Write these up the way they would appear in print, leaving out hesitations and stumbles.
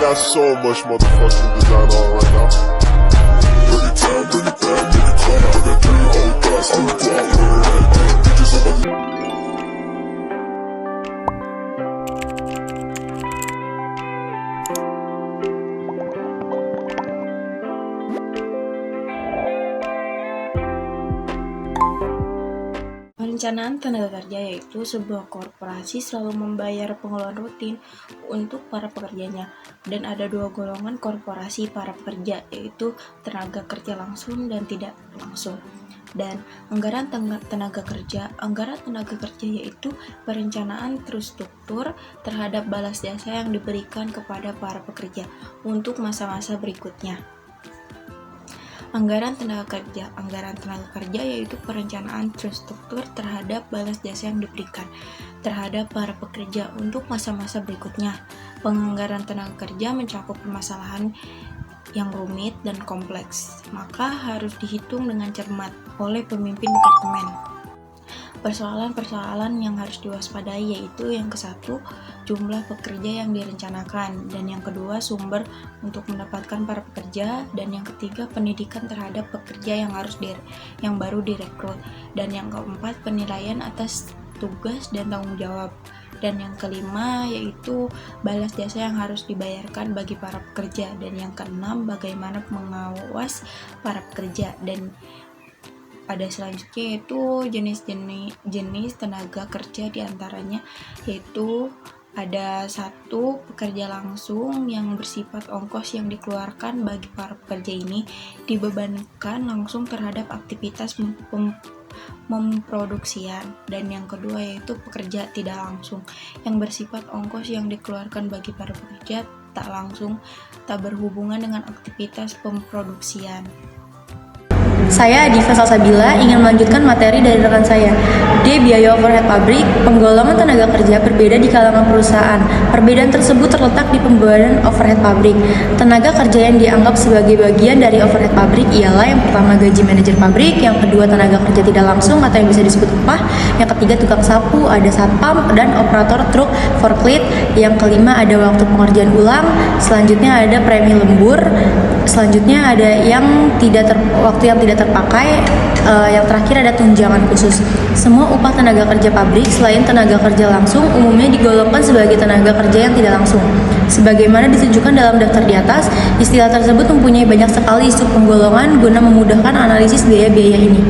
got so much motherfucking design on right now. Bring it down, bring it down, bring it down. I got 3 old guys on the block. Bitches on my Perencanaan tenaga kerja yaitu sebuah korporasi selalu membayar pengeluaran rutin untuk para pekerjanya, dan ada 2 golongan korporasi para pekerja, yaitu tenaga kerja langsung dan tidak langsung. Dan anggaran tenaga kerja yaitu perencanaan terstruktur terhadap balas jasa yang diberikan kepada para pekerja untuk masa-masa berikutnya. Anggaran tenaga kerja yaitu perencanaan terstruktur terhadap balas jasa yang diberikan terhadap para pekerja untuk masa-masa berikutnya. Penganggaran tenaga kerja mencakup permasalahan yang rumit dan kompleks, maka harus dihitung dengan cermat oleh pemimpin departemen. Persoalan-persoalan yang harus diwaspadai yaitu yang ke-1, jumlah pekerja yang direncanakan, dan yang kedua, sumber untuk mendapatkan para pekerja, dan yang ketiga, pendidikan terhadap pekerja yang baru direkrut, dan yang keempat, penilaian atas tugas dan tanggung jawab, dan yang kelima yaitu balas jasa yang harus dibayarkan bagi para pekerja, dan yang keenam, bagaimana mengawas para pekerja. Dan pada selanjutnya yaitu jenis tenaga kerja, diantaranya yaitu ada 1, pekerja langsung yang bersifat ongkos yang dikeluarkan bagi para pekerja ini dibebankan langsung terhadap aktivitas memproduksian, dan yang kedua yaitu pekerja tidak langsung yang bersifat ongkos yang dikeluarkan bagi para pekerja tak langsung tak berhubungan dengan aktivitas pemproduksian. Saya Diva Salsabila ingin melanjutkan materi dari rekan saya. D. Biaya overhead pabrik. Penggolongan tenaga kerja berbeda di kalangan perusahaan. Perbedaan tersebut terletak di pembebanan overhead pabrik. Tenaga kerja yang dianggap sebagai bagian dari overhead pabrik ialah yang pertama gaji manajer pabrik, yang kedua tenaga kerja tidak langsung atau yang bisa disebut upah, yang ketiga tukang sapu, ada satpam dan operator truk forklift, yang kelima ada waktu pengerjaan ulang, selanjutnya ada premi lembur, selanjutnya ada waktu yang tidak terpakai, yang terakhir ada tunjangan khusus. Semua upah tenaga kerja pabrik selain tenaga kerja langsung umumnya digolongkan sebagai tenaga kerja yang tidak langsung. Sebagaimana ditunjukkan dalam daftar di atas, istilah tersebut mempunyai banyak sekali isu penggolongan guna memudahkan analisis biaya-biaya ini.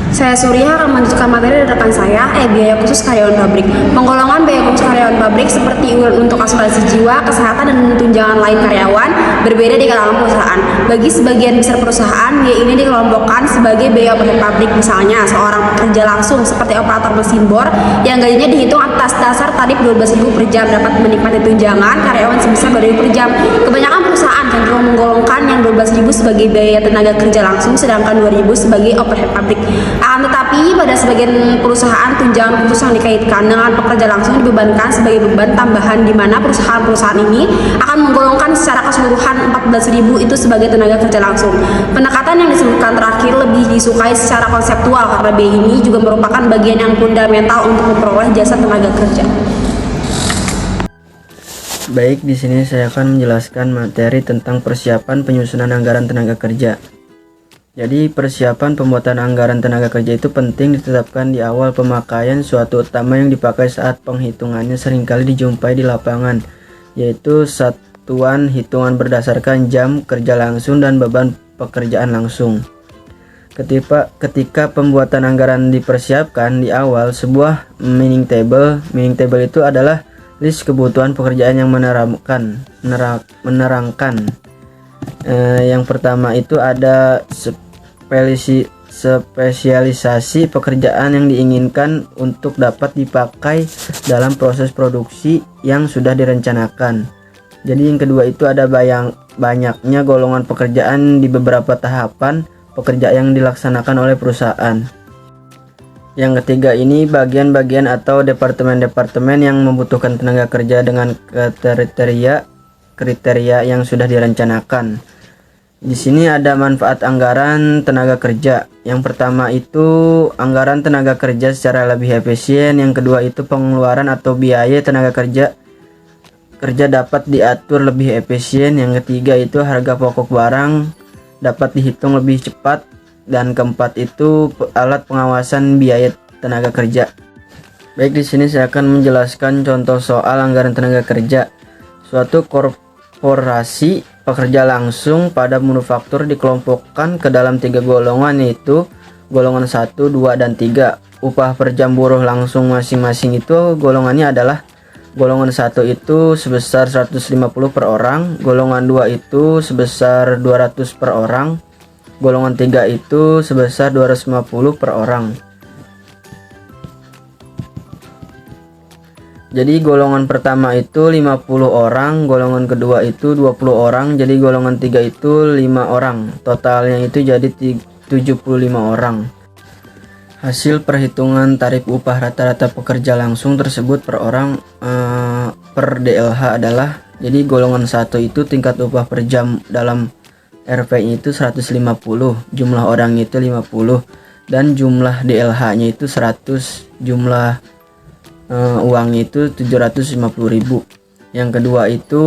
Saya Surya akan melanjutkan materi dari rekan saya, biaya khusus karyawan pabrik. Penggolongan biaya khusus karyawan pabrik seperti iuran untuk asuransi jiwa, kesehatan, dan tunjangan lain karyawan berbeda di kalangan perusahaan. Bagi sebagian besar perusahaan, biaya ini dikelompokkan sebagai biaya overhead pabrik. Misalnya, seorang pekerja langsung seperti operator mesin bor yang gajinya dihitung atas dasar tarif 12.000 per jam dapat menikmati tunjangan karyawan sebesar 2.000 per jam. Kebanyakan perusahaan cenderung menggolongkan yang 12.000 sebagai biaya tenaga kerja langsung, sedangkan 2.000 sebagai overhead pabrik. Akan tetapi pada sebagian perusahaan tunjangan khusus yang dikaitkan dengan pekerja langsung dibebankan sebagai beban tambahan, di mana perusahaan-perusahaan ini akan menggolongkan secara keseluruhan 14.000 itu sebagai tenaga kerja langsung. Pendekatan yang disebutkan terakhir lebih disukai secara konseptual karena biaya ini juga merupakan bagian yang fundamental untuk memperoleh jasa tenaga kerja. Baik, di sini saya akan menjelaskan materi tentang persiapan penyusunan anggaran tenaga kerja. Jadi, persiapan pembuatan anggaran tenaga kerja itu penting ditetapkan di awal pemakaian. Suatu utama yang dipakai saat penghitungannya seringkali dijumpai di lapangan, yaitu satuan hitungan berdasarkan jam kerja langsung dan beban pekerjaan langsung. Ketika pembuatan anggaran dipersiapkan di awal, sebuah meaning table itu adalah list kebutuhan pekerjaan yang menerangkan. Yang pertama itu ada spesialisasi pekerjaan yang diinginkan untuk dapat dipakai dalam proses produksi yang sudah direncanakan. Jadi yang kedua itu ada banyaknya golongan pekerjaan di beberapa tahapan pekerjaan yang dilaksanakan oleh perusahaan. Yang ketiga ini bagian-bagian atau departemen-departemen yang membutuhkan tenaga kerja dengan kriteria yang sudah direncanakan. Di sini ada manfaat anggaran tenaga kerja. Yang pertama itu anggaran tenaga kerja secara lebih efisien. Yang kedua itu pengeluaran atau biaya tenaga kerja kerja dapat diatur lebih efisien. Yang ketiga itu harga pokok barang dapat dihitung lebih cepat. Dan keempat itu alat pengawasan biaya tenaga kerja. Baik, di sini saya akan menjelaskan contoh soal anggaran tenaga kerja. Suatu korporasi pekerja langsung pada manufaktur dikelompokkan ke dalam 3 golongan, yaitu golongan 1, 2, dan 3. Upah per jam buruh langsung masing-masing itu golongannya adalah golongan 1 itu sebesar 150 per orang, golongan 2 itu sebesar 200 per orang, golongan 3 itu sebesar 250 per orang. Jadi golongan pertama itu 50 orang, golongan kedua itu 20 orang, jadi golongan 3 itu 5 orang. Totalnya itu jadi 75 orang. Hasil perhitungan tarif upah rata-rata pekerja langsung tersebut per orang per DLH adalah, jadi golongan 1 itu tingkat upah per jam dalam RP itu 150, jumlah orang itu 50, dan jumlah DLH-nya itu 100, jumlah uangnya itu 750.000. Yang kedua itu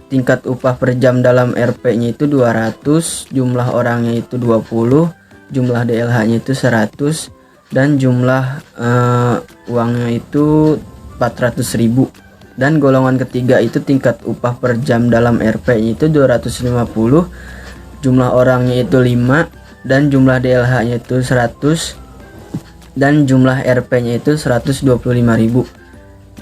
tingkat upah per jam dalam RP-nya itu 200, jumlah orangnya itu 20, jumlah DLH-nya itu 100, dan jumlah uangnya itu 400.000. Dan golongan ketiga itu tingkat upah per jam dalam RP-nya itu 250, jumlah orangnya itu 5, dan jumlah DLH-nya itu 100, dan jumlah RP-nya itu 125.000.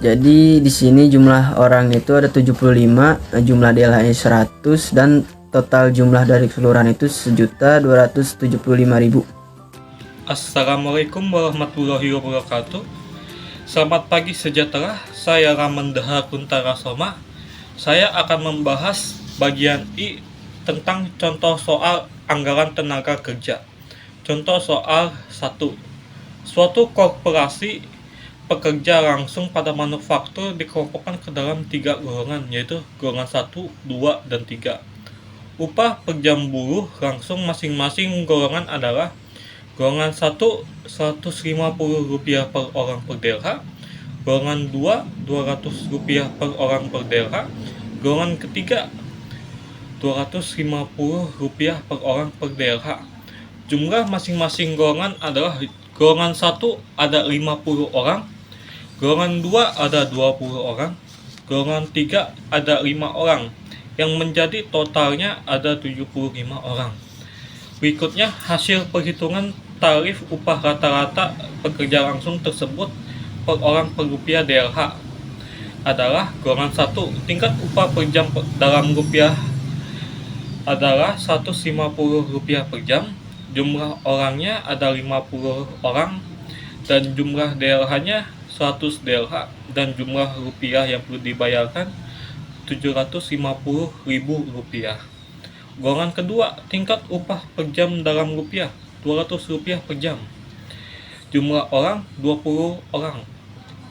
Jadi di sini jumlah orang itu ada 75, jumlah DLH-nya 100, dan total jumlah dari keseluruhan itu 1.275.000. Assalamualaikum warahmatullahi wabarakatuh. Selamat pagi sejahtera. Saya Ramandaha Kuntara Soma. Saya akan membahas bagian I tentang contoh soal anggaran tenaga kerja. Contoh soal 1. Suatu korporasi pekerja langsung pada manufaktur dikelompokkan ke dalam 3 golongan, yaitu golongan 1, 2, dan 3. Upah per jam buruh langsung masing-masing golongan adalah golongan 1 Rp150 per orang per DLH, golongan 2 Rp200 per orang per DLH, golongan ketiga Rp250 per orang per DLH. Jumlah masing-masing golongan adalah golongan 1 ada 50 orang, golongan 2 ada 20 orang, golongan 3 ada 5 orang, yang menjadi totalnya ada 75 orang. Berikutnya hasil perhitungan tarif upah rata-rata pekerja langsung tersebut per orang per rupiah DLH adalah golongan 1 tingkat upah per jam dalam rupiah adalah Rp150 per jam, jumlah orangnya ada 50 orang, dan jumlah DLH-nya 100 DLH, dan jumlah rupiah yang perlu dibayarkan Rp750.000. Golongan kedua, tingkat upah per jam dalam rupiah Rp200 per jam, jumlah orang 20 orang,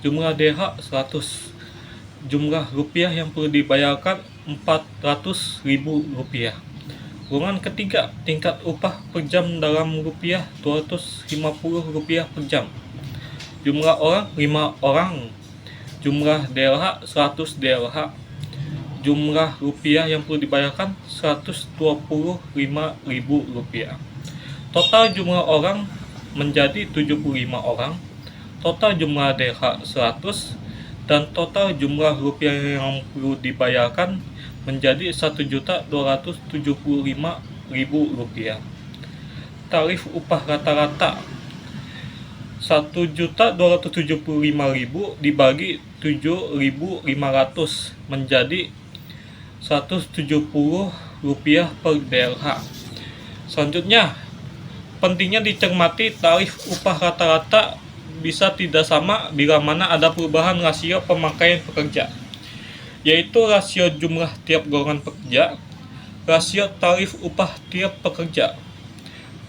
jumlah DLH 100, jumlah rupiah yang perlu dibayarkan Rp400.000. Golongan ketiga, tingkat upah per jam dalam rupiah Rp250 per jam, jumlah orang 5 orang, jumlah DLH 100 DLH, jumlah rupiah yang perlu dibayarkan Rp125.000. Total jumlah orang menjadi 75 orang, total jumlah DLH 100, dan total jumlah rupiah yang perlu dibayarkan menjadi Rp1.275.000. Tarif upah rata-rata Rp1.275.000 dibagi 7.500 menjadi Rp170 per DLH. Selanjutnya, pentingnya dicermati tarif upah rata-rata bisa tidak sama bila mana ada perubahan rasio pemakaian pekerja, yaitu rasio jumlah tiap golongan pekerja, rasio tarif upah tiap pekerja.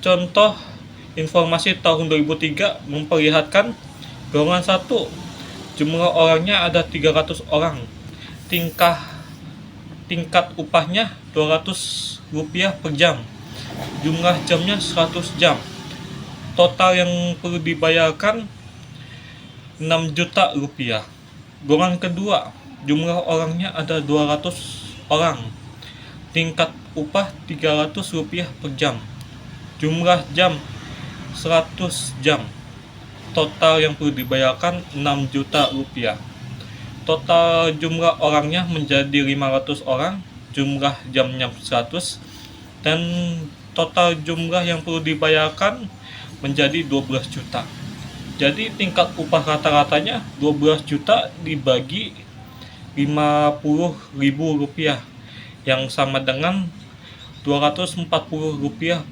Contoh informasi tahun 2003 memperlihatkan golongan 1 jumlah orangnya ada 300 orang, tingkat upahnya Rp200 per jam, jumlah jamnya 100 jam, total yang perlu dibayarkan Rp6 juta. Golongan kedua jumlah orangnya ada 200 orang. Tingkat upah Rp300 per jam. Jumlah jam 100 jam. Total yang perlu dibayarkan Rp6 juta. Total jumlah orangnya menjadi 500 orang, jumlah jamnya 100, dan total jumlah yang perlu dibayarkan menjadi 12 juta. Jadi tingkat upah rata-ratanya 12 juta dibagi Rp50.000 yang sama dengan Rp240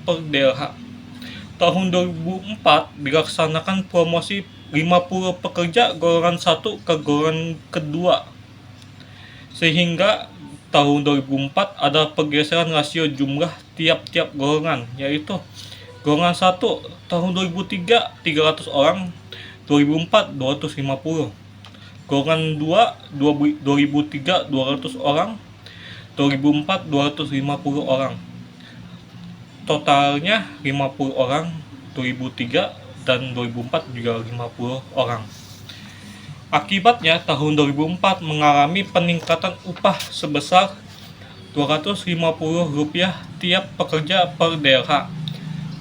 per DLH. Tahun 2004 dilaksanakan promosi 50 pekerja golongan 1 ke golongan kedua, sehingga tahun 2004 ada pergeseran rasio jumlah tiap-tiap golongan, yaitu golongan 1 tahun 2003 300 orang, 2004 250. Golongan 2 2003 200 orang, 2004 250 orang. Totalnya 50 orang 2003 dan 2004 juga 50 orang. Akibatnya tahun 2004 mengalami peningkatan upah sebesar Rp250 tiap pekerja per DLH.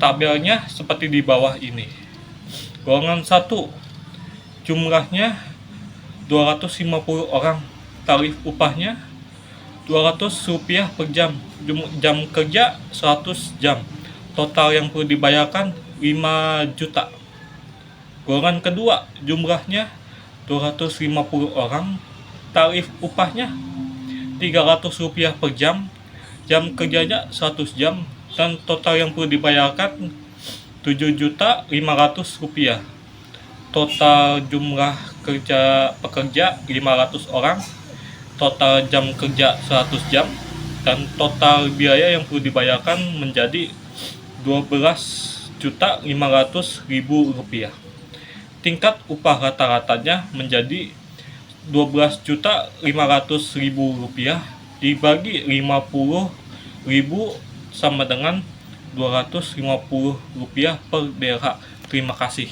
Tabelnya seperti di bawah ini. Golongan 1 jumlahnya 250 orang, tarif upahnya Rp200 per jam, jam kerja 100 jam. Total yang perlu dibayarkan 5 juta. Golongan kedua jumlahnya 250 orang, tarif upahnya Rp300 per jam, jam kerjanya 100 jam, dan total yang perlu dibayarkan Rp7.500.000. Total jumlah pekerja 500 orang, total jam kerja 100 jam, dan total biaya yang perlu dibayarkan menjadi Rp12.500.000. Tingkat upah rata-ratanya menjadi Rp12.500.000 dibagi 50.000 sama dengan Rp250 per DLH. Terima kasih.